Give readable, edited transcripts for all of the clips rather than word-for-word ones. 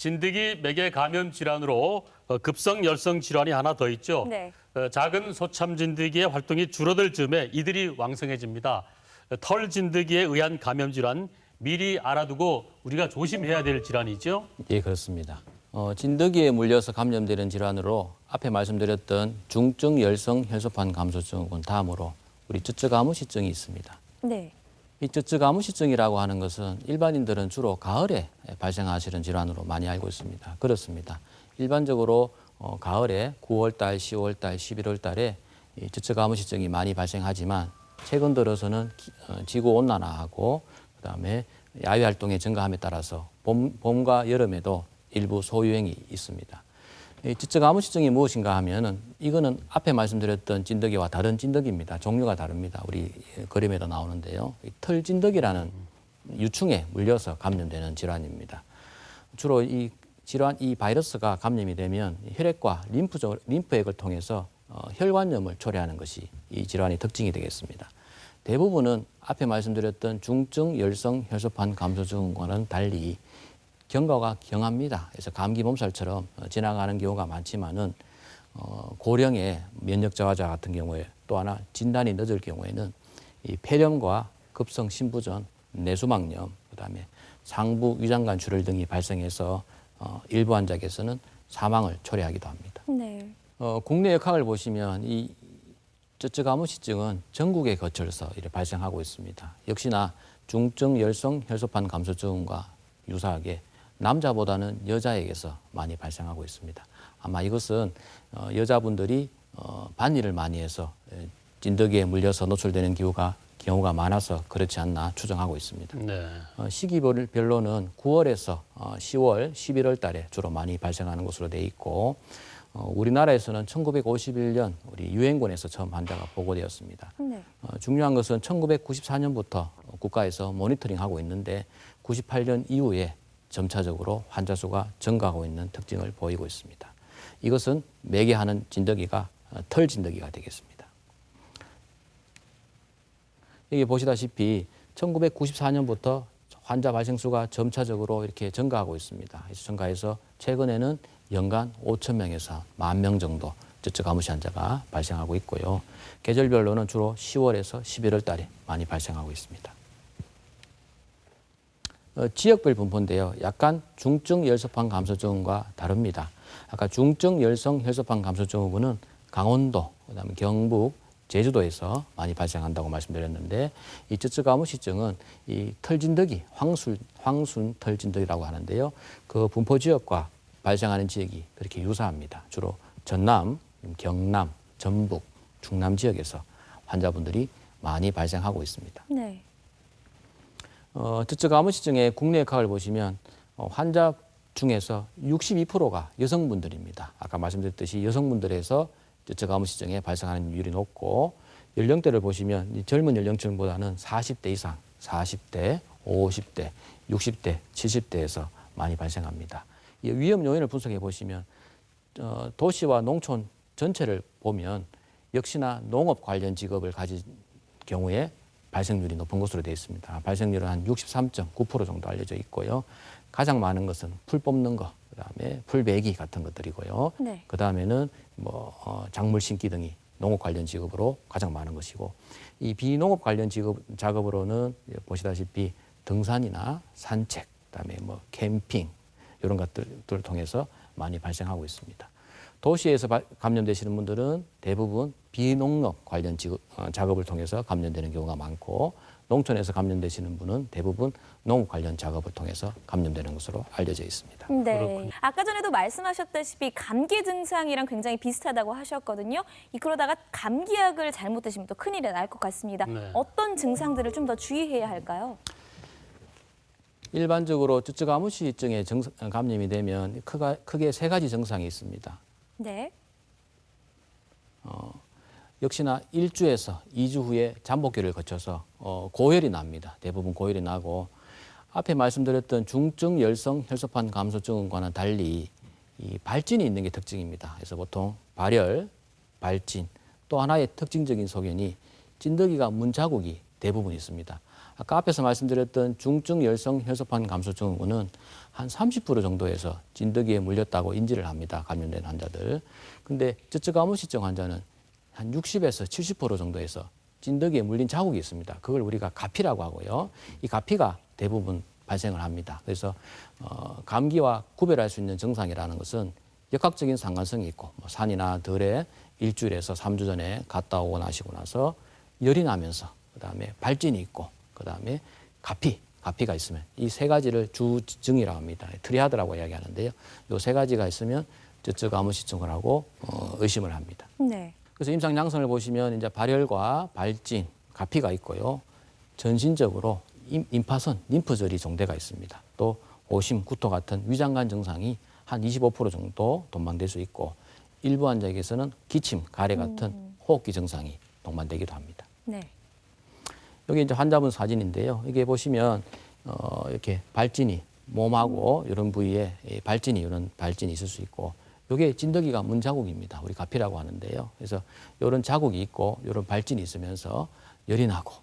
진드기 매개 감염 질환으로 급성 열성 질환이 하나 더 있죠. 네. 작은 소참 진드기의 활동이 줄어들 즈음에 이들이 왕성해집니다. 털 진드기에 의한 감염 질환 미리 알아두고 우리가 조심해야 될 질환이죠. 예, 그렇습니다. 진드기에 물려서 감염되는 질환으로 앞에 말씀드렸던 중증 열성 혈소판 감소증후군 다음으로 우리 쯔쯔가무시증이 있습니다. 네. 이 쯔쯔가무시증이라고 하는 것은 일반인들은 주로 가을에 발생하시는 질환으로 많이 알고 있습니다. 그렇습니다. 일반적으로 가을에 9월달, 10월달, 11월달에 이 쯔쯔가무시증이 많이 발생하지만 최근 들어서는 지구 온난화하고 그다음에 야외 활동의 증가함에 따라서 봄과 여름에도 일부 소유행이 있습니다. 이 쯔쯔가무시증이 무엇인가 하면은 이거는 앞에 말씀드렸던 진드기와 다른 진드기입니다. 종류가 다릅니다. 우리 그림에도 나오는데요. 털 진드기라는 유충에 물려서 감염되는 질환입니다. 주로 이 질환, 이 바이러스가 감염이 되면 혈액과 림프액을 통해서 혈관염을 초래하는 것이 이 질환의 특징이 되겠습니다. 대부분은 앞에 말씀드렸던 중증 열성 혈소판 감소증과는 달리 경과가 경합니다. 그래서 감기 몸살처럼 지나가는 경우가 많지만은 고령의 면역 저하자 같은 경우에 또 하나 진단이 늦을 경우에는 이 폐렴과 급성 신부전, 내수막염, 그다음에 상부 위장관 출혈 등이 발생해서 일부 환자에게서는 사망을 초래하기도 합니다. 네. 국내 역학을 보시면 이 쯔쯔가무시증은 전국에 거쳐서 발생하고 있습니다. 역시나 중증 열성 혈소판 감소증과 유사하게 남자보다는 여자에게서 많이 발생하고 있습니다. 아마 이것은 여자분들이 반일을 많이 해서 진드기에 물려서 노출되는 경우가 많아서 그렇지 않나 추정하고 있습니다. 네. 시기별로는 9월에서 10월, 11월 달에 주로 많이 발생하는 것으로 돼 있고 우리나라에서는 1951년 우리 유엔군에서 처음 환자가 보고되었습니다. 네. 중요한 것은 1994년부터 국가에서 모니터링하고 있는데 98년 이후에 점차적으로 환자 수가 증가하고 있는 특징을 보이고 있습니다. 이것은 매개하는 진드기가 털 진드기가 되겠습니다. 여기 보시다시피 1994년부터 환자 발생 수가 점차적으로 이렇게 증가하고 있습니다. 증가해서 최근에는 연간 5천 명에서 10,000명 정도 쯔쯔가무시 환자가 발생하고 있고요. 계절별로는 주로 10월에서 11월 달에 많이 발생하고 있습니다. 지역별 분포인데요. 약간 중증 열소판 감소증과 다릅니다. 아까 중증 열성 혈소판 감소증후군은 강원도, 그다음에 경북, 제주도에서 많이 발생한다고 말씀드렸는데 이 쯔쯔가무시증은 이 털진드기, 황순 털진드기라고 하는데요. 그 분포 지역과 발생하는 지역이 그렇게 유사합니다. 주로 전남, 경남, 전북, 충남 지역에서 환자분들이 많이 발생하고 있습니다. 네. 쯔쯔가무시증의 국내 역학을 보시면 환자 중에서 62%가 여성분들입니다. 아까 말씀드렸듯이 여성분들에서 쯔쯔가무시증에 발생하는 비율이 높고 연령대를 보시면 이 젊은 연령층보다는 40대 이상, 40대, 50대, 60대, 70대에서 많이 발생합니다. 이 위험 요인을 분석해 보시면 도시와 농촌 전체를 보면 역시나 농업 관련 직업을 가진 경우에 발생률이 높은 것으로 되어 있습니다. 발생률은 한 63.9% 정도 알려져 있고요. 가장 많은 것은 풀 뽑는 거, 그다음에 풀 베기 같은 것들이고요. 네. 그다음에는 작물 심기 등이 농업 관련 직업으로 가장 많은 것이고 이 비농업 관련 작업으로는 보시다시피 등산이나 산책, 그다음에 캠핑 이런 것들을 통해서 많이 발생하고 있습니다. 도시에서 감염되시는 분들은 대부분 비농업 관련 작업을 통해서 감염되는 경우가 많고 농촌에서 감염되시는 분은 대부분 농업 관련 작업을 통해서 감염되는 것으로 알려져 있습니다. 네. 그렇군요. 아까 전에도 말씀하셨다시피 감기 증상이랑 굉장히 비슷하다고 하셨거든요. 그러다가 감기약을 잘못 드시면 또 큰일이 날 것 같습니다. 네. 어떤 증상들을 좀 더 주의해야 할까요? 일반적으로 쯔쯔가무시증에 감염이 되면 크게 세 가지 증상이 있습니다. 네. 역시나 1주에서 2주 후에 잠복기를 거쳐서 고열이 납니다. 대부분 고열이 나고 앞에 말씀드렸던 중증 열성 혈소판 감소증과는 달리 이 발진이 있는 게 특징입니다. 그래서 보통 발열, 발진 또 하나의 특징적인 소견이 진드기가 문자국이 대부분 있습니다. 아까 앞에서 말씀드렸던 중증 열성 혈소판 감소 증후군은 한 30% 정도에서 진드기에 물렸다고 인지를 합니다. 감염된 환자들. 근데 쯔쯔가무시증 환자는 한 60에서 70% 정도에서 진드기에 물린 자국이 있습니다. 그걸 우리가 가피라고 하고요. 이 가피가 대부분 발생을 합니다. 그래서 감기와 구별할 수 있는 증상이라는 것은 역학적인 상관성이 있고 산이나 들에 일주일에서 3주 전에 갔다 오고 나시고 나서 열이 나면서 그다음에 발진이 있고 그다음에 가피가 있으면 이 세 가지를 주증이라고 합니다. 트리아드라고 이야기하는데요. 이 세 가지가 있으면 쯔쯔가무시증을 하고 의심을 합니다. 네. 그래서 임상 양성을 보시면 이제 발열과 발진, 가피가 있고요. 전신적으로 임파선, 림프절이 종대가 있습니다. 또 오심, 구토 같은 위장관 증상이 한 25% 정도 동반될 수 있고 일부 환자에게서는 기침, 가래 같은 호흡기 증상이 동반되기도 합니다. 네. 여기 이제 환자분 사진인데요. 이게 보시면 이렇게 발진이 몸하고 이런 부위에 이런 발진이 있을 수 있고 이게 진드기가 문 자국입니다. 우리 가피라고 하는데요. 그래서 이런 자국이 있고 이런 발진이 있으면서 열이 나고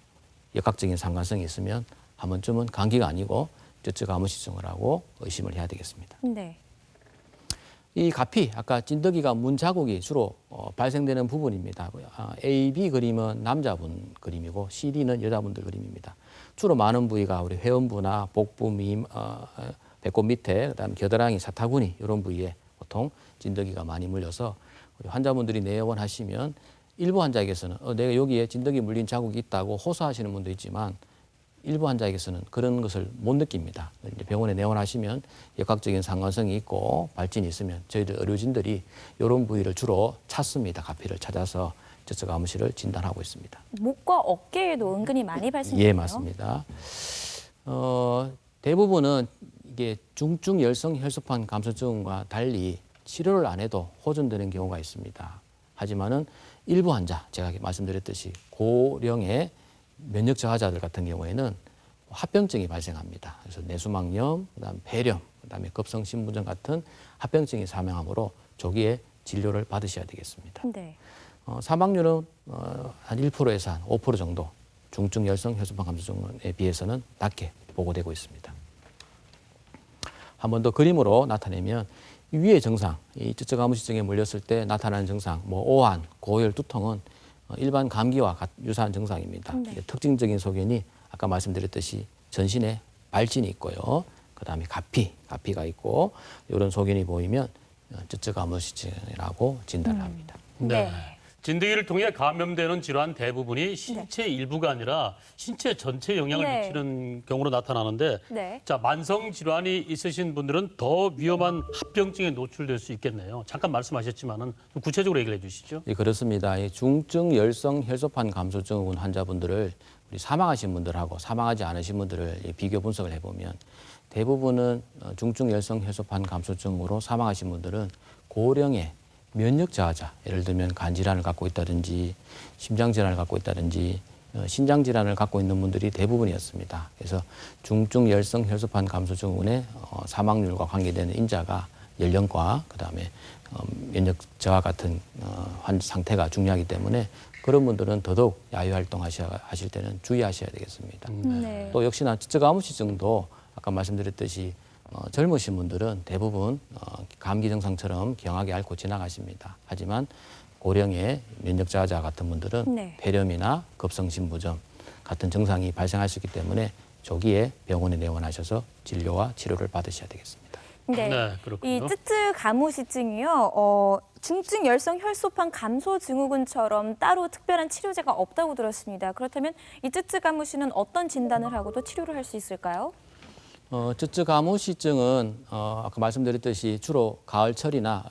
역학적인 상관성이 있으면 한 번쯤은 감기가 아니고 쯔쯔가무시증을 하고 의심을 해야 되겠습니다. 네. 이 가피, 아까 진드기가 문 자국이 주로 발생되는 부분입니다. A, B 그림은 남자분 그림이고 CD는 여자분들 그림입니다. 주로 많은 부위가 우리 회음부나 복부, 배꼽 밑에, 그다음에 겨드랑이, 사타구니 이런 부위에 보통 진드기가 많이 물려서 우리 환자분들이 내원하시면 일부 환자에게서는 내가 여기에 진드기 물린 자국이 있다고 호소하시는 분도 있지만 일부 환자에게서는 그런 것을 못 느낍니다. 이제 병원에 내원하시면 역학적인 상관성이 있고 발진이 있으면 저희들 의료진들이 이런 부위를 주로 찾습니다. 가피를 찾아서 쯔쯔가무시를 진단하고 있습니다. 목과 어깨에도 은근히 많이 발생해요. 예, 맞습니다. 대부분은 이게 중증 열성 혈소판 감소증과 달리 치료를 안 해도 호전되는 경우가 있습니다. 하지만은 일부 환자, 제가 말씀드렸듯이 고령의 면역 저하자들 같은 경우에는 합병증이 발생합니다. 그래서 내수막염, 그다음 폐렴, 그다음에 급성심부전 같은 합병증이 사망하므로 조기에 진료를 받으셔야 되겠습니다. 네. 사망률은 한 1%에서 한 5% 정도 중증 열성 혈소판 감소증에 비해서는 낮게 보고되고 있습니다. 한 번 더 그림으로 나타내면 이 위의 증상, 이 쯔쯔가무시증에 물렸을 때 나타나는 증상, 오한, 고열, 두통은 일반 감기와 유사한 증상입니다. 네. 특징적인 소견이 아까 말씀드렸듯이 전신에 발진이 있고요. 그다음에 가피가 있고 이런 소견이 보이면 쯔쯔가무시증이라고 진단을 합니다. 네. 진드기를 통해 감염되는 질환 대부분이 신체 일부가 아니라 신체 전체에 영향을 네. 미치는 경우로 나타나는데 네. 자, 만성 질환이 있으신 분들은 더 위험한 합병증에 노출될 수 있겠네요. 잠깐 말씀하셨지만은 좀 구체적으로 얘기를 해 주시죠. 예, 그렇습니다. 이 중증 열성 혈소판 감소증후군 환자분들을 우리 사망하신 분들하고 사망하지 않으신 분들을 비교 분석을 해보면 대부분은 중증 열성 혈소판 감소증으로 사망하신 분들은 고령의 면역 저하자, 예를 들면 간 질환을 갖고 있다든지 심장 질환을 갖고 있다든지 신장 질환을 갖고 있는 분들이 대부분이었습니다. 그래서 중증 열성 혈소판 감소증후군의 사망률과 관계되는 인자가 연령과 그다음에 면역 저하 같은 상태가 중요하기 때문에 그런 분들은 더더욱 야외 활동하실 때는 주의하셔야 되겠습니다. 네. 또 역시나 쯔쯔가무시증도 아까 말씀드렸듯이 젊으신 분들은 대부분 감기 증상처럼 경하게 앓고 지나가십니다. 하지만 고령의 면역 저하자 같은 분들은 네. 폐렴이나 급성심부전 같은 증상이 발생할 수 있기 때문에 조기에 병원에 내원하셔서 진료와 치료를 받으셔야 되겠습니다. 네. 네, 그렇군요. 이 쯔쯔가무시증이요. 중증 열성 혈소판 감소 증후군처럼 따로 특별한 치료제가 없다고 들었습니다. 그렇다면 이 쯔쯔가무시는 어떤 진단을 하고도 치료를 할 수 있을까요? 쯔쯔가무시증은 아까 말씀드렸듯이 주로 가을철이나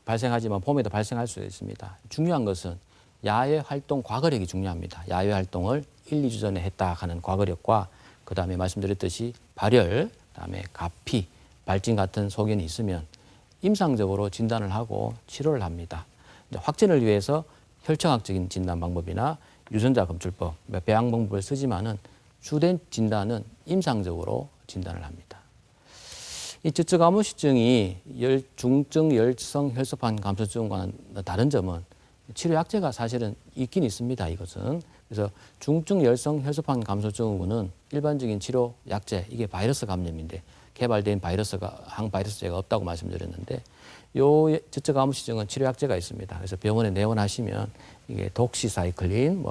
발생하지만 봄에도 발생할 수 있습니다. 중요한 것은 야외 활동 과거력이 중요합니다. 야외 활동을 1, 2주 전에 했다 하는 과거력과 그다음에 말씀드렸듯이 발열, 그다음에 가피, 발진 같은 소견이 있으면 임상적으로 진단을 하고 치료를 합니다. 확진을 위해서 혈청학적인 진단 방법이나 유전자 검출법, 배양 방법을 쓰지만은 주된 진단은 임상적으로 진단을 합니다. 이 쯔쯔가무시증이 중증 열성 혈소판 감소증과는 다른 점은 치료 약제가 사실은 있긴 있습니다. 이것은 그래서 중증 열성 혈소판 감소 증후군은 일반적인 치료 약제, 이게 바이러스 감염인데 개발된 항바이러스제가 없다고 말씀드렸는데 요 지적 암호시증은 치료 약제가 있습니다. 그래서 병원에 내원하시면 이게 독시사이클린,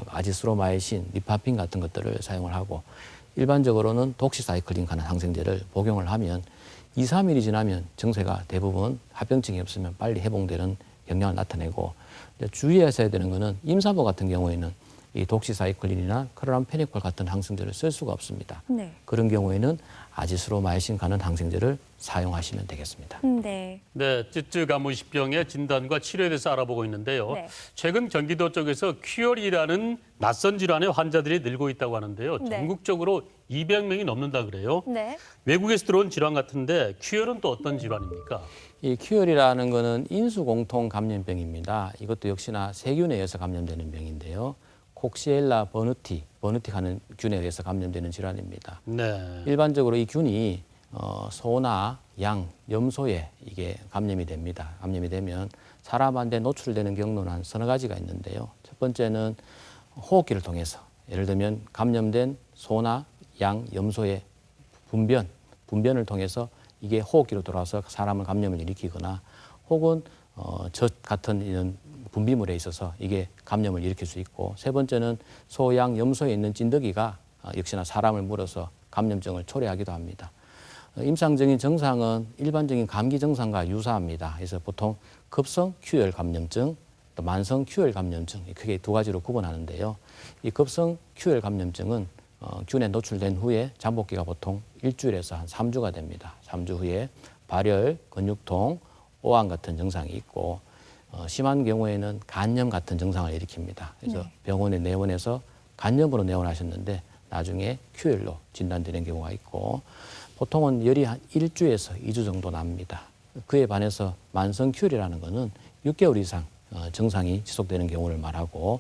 아지스로마이신, 리파핀 같은 것들을 사용을 하고 일반적으로는 독시사이클린 가는 항생제를 복용을 하면 2, 3일이 지나면 증세가 대부분 합병증이 없으면 빨리 회복되는 경향을 나타내고 주의하셔야 되는 거는 임산부 같은 경우에는 이 독시사이클린이나 클로람페니콜 같은 항생제를 쓸 수가 없습니다. 네. 그런 경우에는 아지스로마이신 가는 항생제를 사용하시면 되겠습니다. 네. 네, 쯔쯔가무시병의 진단과 치료에 대해서 알아보고 있는데요. 네. 최근 경기도 쪽에서 퀴얼이라는 낯선 질환의 환자들이 늘고 있다고 하는데요. 네. 전국적으로 200명이 넘는다 그래요. 네. 외국에서 들어온 질환 같은데 퀴얼은 또 어떤 질환입니까? 이 퀴얼이라는 거는 인수공통 감염병입니다. 이것도 역시나 세균에 의해서 감염되는 병인데요. 콕시엘라 버누티 하는 균에 의해서 감염되는 질환입니다. 네. 일반적으로 이 균이 소나 양, 염소에 이게 감염이 됩니다. 감염이 되면 사람한테 노출되는 경로는 한 서너 가지가 있는데요. 첫 번째는 호흡기를 통해서, 예를 들면 감염된 소나 양, 염소의 분변을 통해서 이게 호흡기로 돌아와서 사람을 감염을 일으키거나 혹은 젖 같은 이런 분비물에 있어서 이게 감염을 일으킬 수 있고, 세 번째는 소, 양, 염소에 있는 찐득이가 역시나 사람을 물어서 감염증을 초래하기도 합니다. 임상적인 증상은 일반적인 감기 증상과 유사합니다. 그래서 보통 급성 큐열 감염증, 또 만성 큐열 감염증, 크게 두 가지로 구분하는데요. 이 급성 큐열 감염증은 균에 노출된 후에 잠복기가 보통 일주일에서 한 3주가 됩니다. 3주 후에 발열, 근육통, 오한 같은 증상이 있고 심한 경우에는 간염 같은 증상을 일으킵니다. 그래서 네. 병원에 내원해서 간염으로 내원하셨는데 나중에 큐열로 진단되는 경우가 있고 보통은 열이 한 1주에서 2주 정도 납니다. 그에 반해서 만성 큐열이라는 것은 6개월 이상 증상이 지속되는 경우를 말하고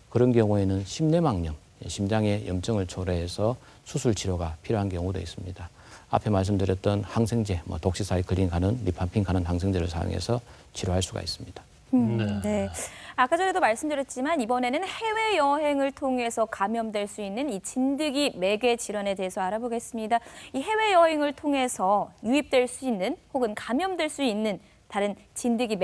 그런 경우에는 심내막염, 심장의 염증을 초래해서 수술 치료가 필요한 경우도 있습니다. 앞에 말씀드렸던 항생제, 독시사이클린 가는 리파핀 가는 항생제를 사용해서 치료할 수가 있습니다. 네. 아까 전에도 말씀드렸지만 이번에는 해외 여행을 통해서 감염될 수 있는 이 진드기 매개 질환에 대해서 알아보겠습니다. 이 해외 여행을 통해서 유입될 수 있는 혹은 감염될 수 있는 다른 진드기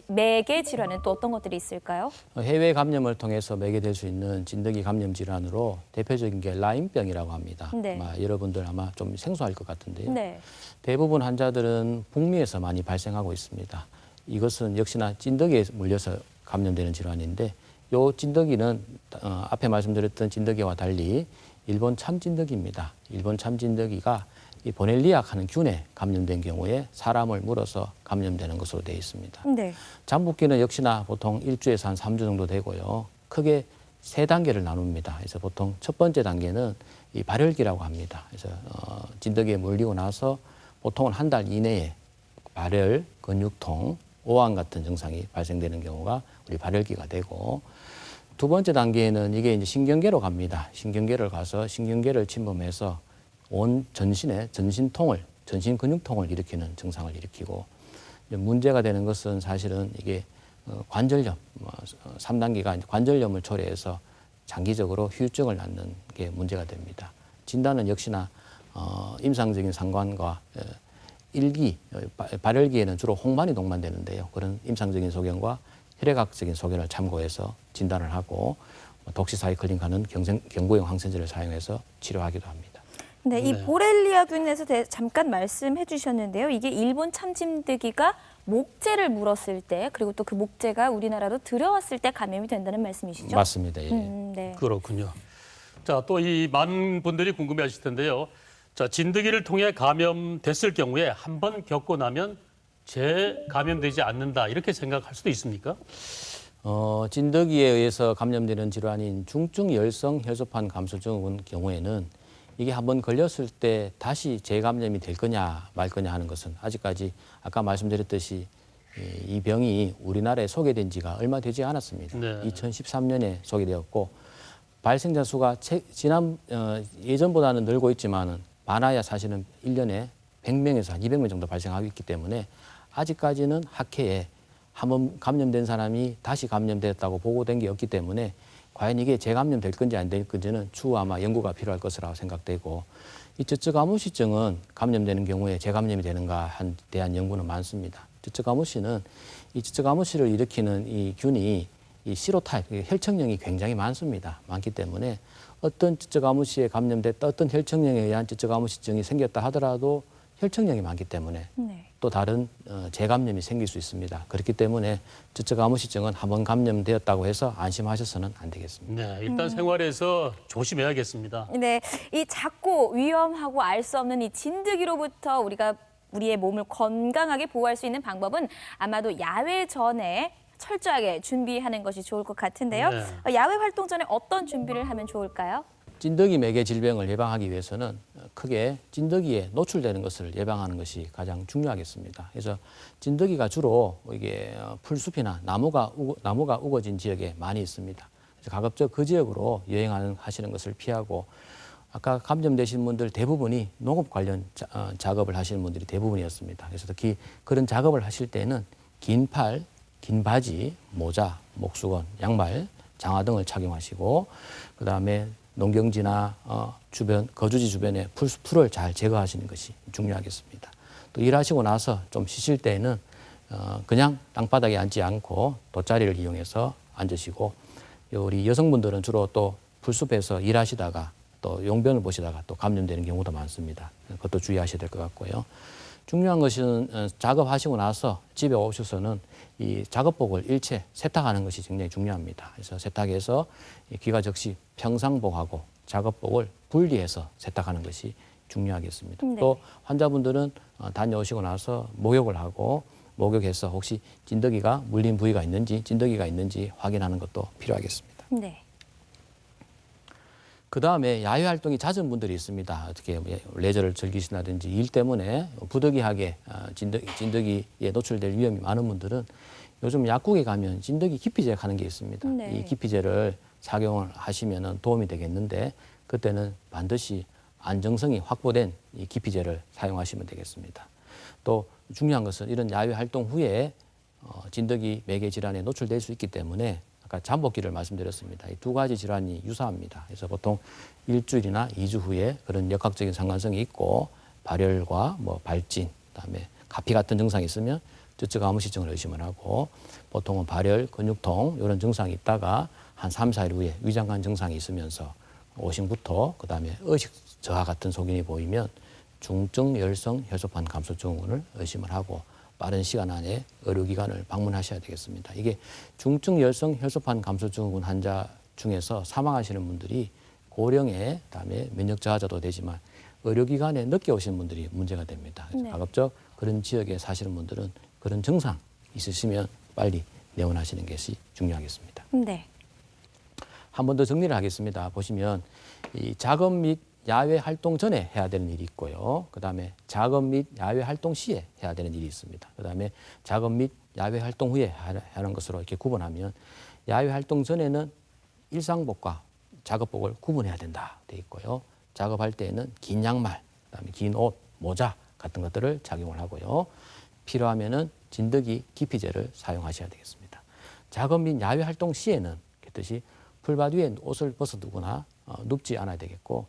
매개 질환은 또 어떤 것들이 있을까요? 해외 감염을 통해서 매개될 수 있는 진드기 감염 질환으로 대표적인 게 라임병이라고 합니다. 네. 여러분들 아마 좀 생소할 것 같은데요. 네. 대부분 환자들은 북미에서 많이 발생하고 있습니다. 이것은 역시나 찐득이에 물려서 감염되는 질환인데 이 찐득이는 앞에 말씀드렸던 찐득이와 달리 일본 참찐득이입니다. 일본 참찐득이가 이 보넬리악 하는 균에 감염된 경우에 사람을 물어서 감염되는 것으로 되어 있습니다. 네. 잠복기는 역시나 보통 1주에서 한 3주 정도 되고요. 크게 세 단계를 나눕니다. 그래서 보통 첫 번째 단계는 이 발열기라고 합니다. 그래서 찐득이에 물리고 나서 보통은 한 달 이내에 발열, 근육통, 오한 같은 증상이 발생되는 경우가 우리 발열기가 되고 두 번째 단계에는 이게 이제 신경계로 갑니다. 신경계를 가서 신경계를 침범해서 온 전신에 전신 근육통을 일으키는 증상을 일으키고 문제가 되는 것은 사실은 이게 관절염, 3단계가 관절염을 초래해서 장기적으로 후유증을 낳는 게 문제가 됩니다. 진단은 역시나 임상적인 상관과 일기, 발열기에는 주로 홍반이 동반되는데요. 그런 임상적인 소견과 혈액학적인 소견을 참고해서 진단을 하고 독시사이클린 가는 경구용 항생제를 사용해서 치료하기도 합니다. 네, 이 보렐리아균에서 잠깐 말씀해 주셨는데요. 이게 일본 참진드기가 목재를 물었을 때 그리고 또 그 목재가 우리나라로 들어왔을 때 감염이 된다는 말씀이시죠? 맞습니다. 예. 네. 그렇군요. 자, 또 이 많은 분들이 궁금해하실 텐데요. 자, 진드기를 통해 감염됐을 경우에 한 번 겪고 나면 재감염되지 않는다 이렇게 생각할 수도 있습니까? 진드기에 의해서 감염되는 질환인 중증 열성 혈소판 감소 증후군 경우에는 이게 한번 걸렸을 때 다시 재감염이 될 거냐 말 거냐 하는 것은 아직까지 아까 말씀드렸듯이 이 병이 우리나라에 소개된 지가 얼마 되지 않았습니다. 네. 2013년에 소개되었고 발생자 수가 예전보다는 늘고 있지만은 많아야 사실은 1년에 100명에서 한 200명 정도 발생하고 있기 때문에 아직까지는 학회에 한번 감염된 사람이 다시 감염됐다고 보고된 게 없기 때문에 과연 이게 재감염될 건지 안 될 건지는 추후 아마 연구가 필요할 것이라고 생각되고 이 쯔쯔가무시증은 감염되는 경우에 재감염이 되는가에 대한 연구는 많습니다. 쯔쯔가무시는 이 쯔쯔가무시를 일으키는 이 균이 이 시로타입, 혈청형이 굉장히 많기 때문에 어떤 쯔쯔가무시에 감염됐다, 어떤 혈청형에 의한 쯔쯔가무시증이 생겼다 하더라도 혈청형이 많기 때문에 네. 또 다른 재감염이 생길 수 있습니다. 그렇기 때문에 쯔쯔가무시증은 한번 감염되었다고 해서 안심하셔서는 안 되겠습니다. 네, 일단 생활에서 조심해야겠습니다. 네, 이 작고 위험하고 알 수 없는 이 진드기로부터 우리의 몸을 건강하게 보호할 수 있는 방법은 아마도 야외 전에 철저하게 준비하는 것이 좋을 것 같은데요. 네. 야외 활동 전에 어떤 준비를 하면 좋을까요? 찐득이 매개 질병을 예방하기 위해서는 크게 찐득이에 노출되는 것을 예방하는 것이 가장 중요하겠습니다. 그래서 찐득이가 주로 이게 풀숲이나 나무가 우거진 지역에 많이 있습니다. 그래서 가급적 그 지역으로 여행하시는 것을 피하고 아까 감염되신 분들 대부분이 농업 관련 작업을 하시는 분들이 대부분이었습니다. 그래서 특히 그런 작업을 하실 때는 긴 팔, 긴 바지, 모자, 목수건, 양말, 장화 등을 착용하시고 그다음에 농경지나 거주지 주변에 풀을 잘 제거하시는 것이 중요하겠습니다. 또 일하시고 나서 좀 쉬실 때에는 그냥 땅바닥에 앉지 않고 돗자리를 이용해서 앉으시고 우리 여성분들은 주로 또 풀숲에서 일하시다가 또 용변을 보시다가 또 감염되는 경우도 많습니다. 그것도 주의하셔야 될 것 같고요. 중요한 것은 작업하시고 나서 집에 오셔서는 이 작업복을 일체 세탁하는 것이 굉장히 중요합니다. 그래서 세탁해서 귀가 적시 평상복하고 작업복을 분리해서 세탁하는 것이 중요하겠습니다. 네. 또 환자분들은 다녀오시고 나서 목욕을 하고 목욕해서 혹시 찐득이가 물린 부위가 있는지 찐득이가 있는지 확인하는 것도 필요하겠습니다. 네. 그 다음에 야외 활동이 잦은 분들이 있습니다. 어떻게 레저를 즐기신다든지 일 때문에 부득이하게 진드기에 노출될 위험이 많은 분들은 요즘 약국에 가면 진드기 기피제 하는 게 있습니다. 네. 이 기피제를 착용을 하시면 도움이 되겠는데 그때는 반드시 안정성이 확보된 이 기피제를 사용하시면 되겠습니다. 또 중요한 것은 이런 야외 활동 후에 진드기 매개 질환에 노출될 수 있기 때문에 아까 잠복기를 말씀드렸습니다. 이 두 가지 질환이 유사합니다. 그래서 보통 일주일이나 2주 후에 그런 역학적인 상관성이 있고 발열과 발진, 그다음에 가피 같은 증상이 있으면 쯔쯔가무시증을 의심을 하고 보통은 발열, 근육통 이런 증상이 있다가 한 3, 4일 후에 위장관 증상이 있으면서 오심부터 그다음에 의식 저하 같은 소견이 보이면 중증 열성 혈소판 감소 증후군을 의심을 하고 빠른 시간 안에 의료기관을 방문하셔야 되겠습니다. 이게 중증 열성 혈소판 감소 증후군 환자 중에서 사망하시는 분들이 고령에 그다음에 면역 저하자도 되지만 의료기관에 늦게 오시는 분들이 문제가 됩니다. 그래서 네. 가급적 그런 지역에 사시는 분들은 그런 증상 있으시면 빨리 내원하시는 것이 중요하겠습니다. 네. 한 번 더 정리를 하겠습니다. 보시면 이 작업 및 야외 활동 전에 해야 되는 일이 있고요. 그다음에 작업 및 야외 활동 시에 해야 되는 일이 있습니다. 그다음에 작업 및 야외 활동 후에 하는 것으로 이렇게 구분하면 야외 활동 전에는 일상복과 작업복을 구분해야 된다 돼 있고요. 작업할 때에는 긴 양말, 그다음에 긴 옷, 모자 같은 것들을 착용을 하고요. 필요하면은 진드기 기피제를 사용하셔야 되겠습니다. 작업 및 야외 활동 시에는 그랬듯이 풀밭 위에 옷을 벗어두거나 눕지 않아야 되겠고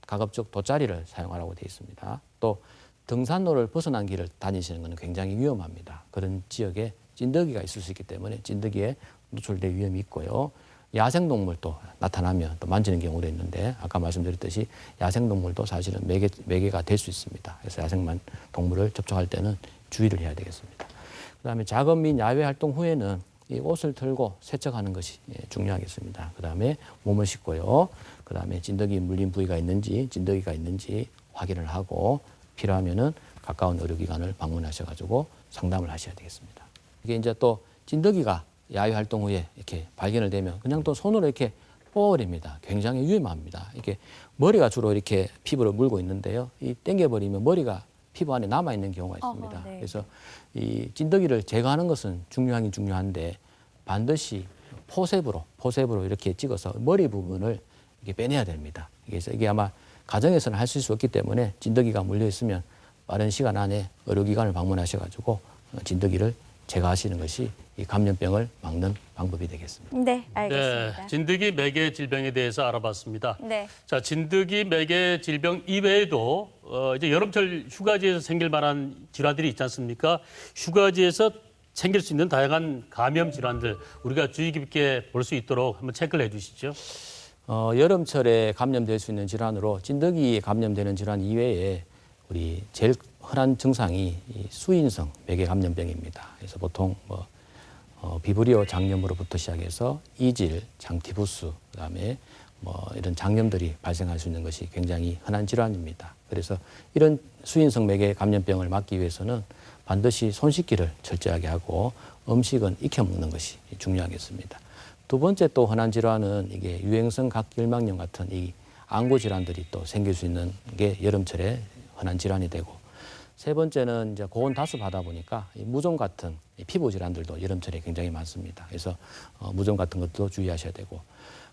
가급적 돗자리를 사용하라고 되어 있습니다. 또 등산로를 벗어난 길을 다니시는 것은 굉장히 위험합니다. 그런 지역에 찐드기가 있을 수 있기 때문에 찐드기에 노출될 위험이 있고요. 야생동물도 나타나면 또 만지는 경우도 있는데 아까 말씀드렸듯이 야생동물도 사실은 매개가 될 수 있습니다. 그래서 야생동물을 접촉할 때는 주의를 해야 되겠습니다. 그다음에 작업 및 야외 활동 후에는 이 옷을 털고 세척하는 것이 중요하겠습니다. 그다음에 몸을 씻고요. 그다음에 진드기 물린 부위가 있는지 진드기가 있는지 확인을 하고 필요하면은 가까운 의료기관을 방문하셔가지고 상담을 하셔야 되겠습니다. 이게 이제 또 진드기가 야외 활동 후에 이렇게 발견을 되면 그냥 또 손으로 이렇게 뽑아버립니다. 굉장히 위험합니다. 이게 머리가 주로 이렇게 피부를 물고 있는데요. 이 당겨버리면 머리가 피부 안에 남아 있는 경우가 있습니다. 네. 그래서 이 찐드기를 제거하는 것은 중요하긴 중요한데 반드시 포셉으로 이렇게 찍어서 머리 부분을 이렇게 빼내야 됩니다. 그래서 이게 아마 가정에서는 할 수 없기 때문에 찐드기가 물려 있으면 빠른 시간 안에 의료기관을 방문하셔가지고 찐드기를 제거하시는 것이 이 감염병을 막는 방법이 되겠습니다. 네, 알겠습니다. 네, 진드기 매개 질병에 대해서 알아봤습니다. 네. 자, 진드기 매개 질병 이외에도 이제 여름철 휴가지에서 생길 만한 질환들이 있지 않습니까? 휴가지에서 생길 수 있는 다양한 감염 질환들 우리가 주의 깊게 볼 수 있도록 한번 체크를 해주시죠. 여름철에 감염될 수 있는 질환으로 찐득이에 감염되는 질환 이외에 우리 제일 흔한 증상이 이 수인성 매개 감염병입니다. 그래서 보통 비브리오 장염으로부터 시작해서 이질, 장티푸스, 그다음에 이런 장염들이 발생할 수 있는 것이 굉장히 흔한 질환입니다. 그래서 이런 수인성 매개 감염병을 막기 위해서는 반드시 손 씻기를 철저하게 하고 음식은 익혀 먹는 것이 중요하겠습니다. 두 번째 또 흔한 질환은 이게 유행성 각기혈망염 같은 이 안구 질환들이 또 생길 수 있는 게 여름철에 흔한 질환이 되고, 세 번째는 이제 고온 다습하다 보니까 이 무좀 같은 이 피부 질환들도 여름철에 굉장히 많습니다. 그래서 무좀 같은 것도 주의하셔야 되고,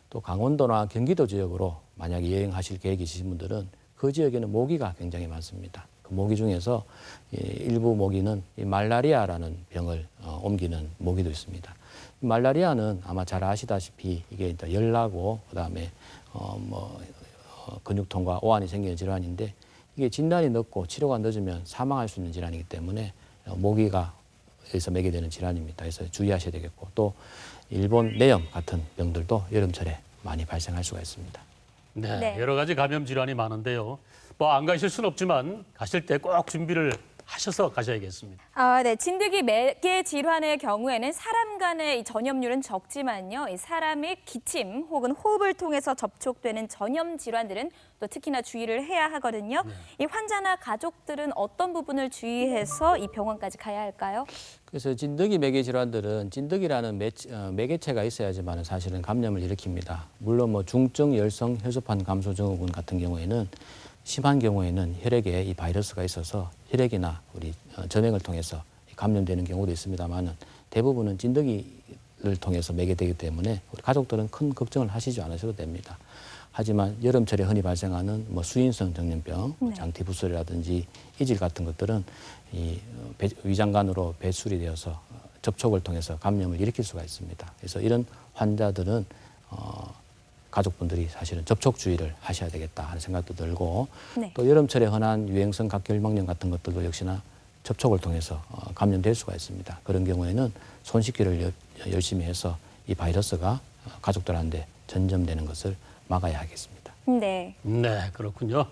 또 강원도나 경기도 지역으로 만약에 여행하실 계획이 있으신 분들은 그 지역에는 모기가 굉장히 많습니다. 그 모기 중에서 일부 모기는 이 말라리아라는 병을 옮기는 모기도 있습니다. 말라리아는 아마 잘 아시다시피 이게 열나고 그다음에 근육통과 오한이 생기는 질환인데, 이게 진단이 늦고 치료가 늦으면 사망할 수 있는 질환이기 때문에 모기가 여기서 매게 되는 질환입니다. 그래서 주의하셔야 되겠고, 또 일본 뇌염 같은 병들도 여름철에 많이 발생할 수가 있습니다. 네, 네. 여러 가지 감염 질환이 많은데요. 안 가실 수는 없지만 가실 때 꼭 준비를 하셔서 가셔야겠습니다. 네. 진드기 매개 질환의 경우에는 사람 간의 이 전염률은 적지만요. 이 사람의 기침 혹은 호흡을 통해서 접촉되는 전염 질환들은 또 특히나 주의를 해야 하거든요. 이 환자나 가족들은 어떤 부분을 주의해서 이 병원까지 가야 할까요? 그래서 진드기 매개 질환들은 진드기라는 매개체가 있어야지만 사실은 감염을 일으킵니다. 물론 중증 열성 혈소판 감소 증후군 같은 경우에는 심한 경우에는 혈액에 이 바이러스가 있어서 혈액이나 우리 점액을 통해서 감염되는 경우도 있습니다만은 대부분은 진드기를 통해서 매개되기 때문에 우리 가족들은 큰 걱정을 하시지 않으셔도 됩니다. 하지만 여름철에 흔히 발생하는 수인성 전염병, 장티푸스라든지 이질 같은 것들은 이 위장관으로 배출이 되어서 접촉을 통해서 감염을 일으킬 수가 있습니다. 그래서 이런 환자들은 가족분들이 사실은 접촉 주의를 하셔야 되겠다 하는 생각도 들고, 네. 또 여름철에 흔한 유행성 각혈망염 같은 것들도 역시나 접촉을 통해서 감염될 수가 있습니다. 그런 경우에는 손 씻기를 열심히 해서 이 바이러스가 가족들한테 전염되는 것을 막아야 하겠습니다. 네. 네, 그렇군요.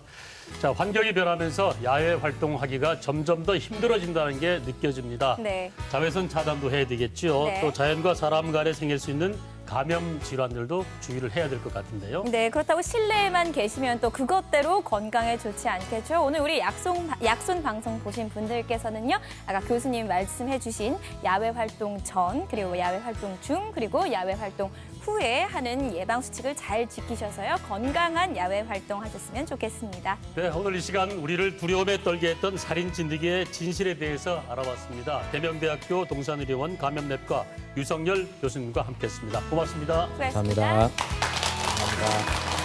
자, 환경이 변하면서 야외 활동하기가 점점 더 힘들어진다는 게 느껴집니다. 네. 자외선 차단도 해야 되겠죠. 네. 또 자연과 사람 간에 생길 수 있는 감염 질환들도 주의를 해야 될 것 같은데요. 네, 그렇다고 실내에만 계시면 또 그것대로 건강에 좋지 않겠죠. 오늘 우리 약손 방송 보신 분들께서는요, 아까 교수님 말씀해 주신 야외 활동 전, 그리고 야외 활동 중, 그리고 야외 활동 후에 하는 예방 수칙을 잘 지키셔서요, 건강한 야외 활동 하셨으면 좋겠습니다. 네, 오늘 이 시간 우리를 두려움에 떨게 했던 살인 진드기의 진실에 대해서 알아봤습니다. 대명대학교 동산의료원 감염내과 유성열 교수님과 함께했습니다. 고맙습니다. 수고하셨습니다. 감사합니다. 감사합니다.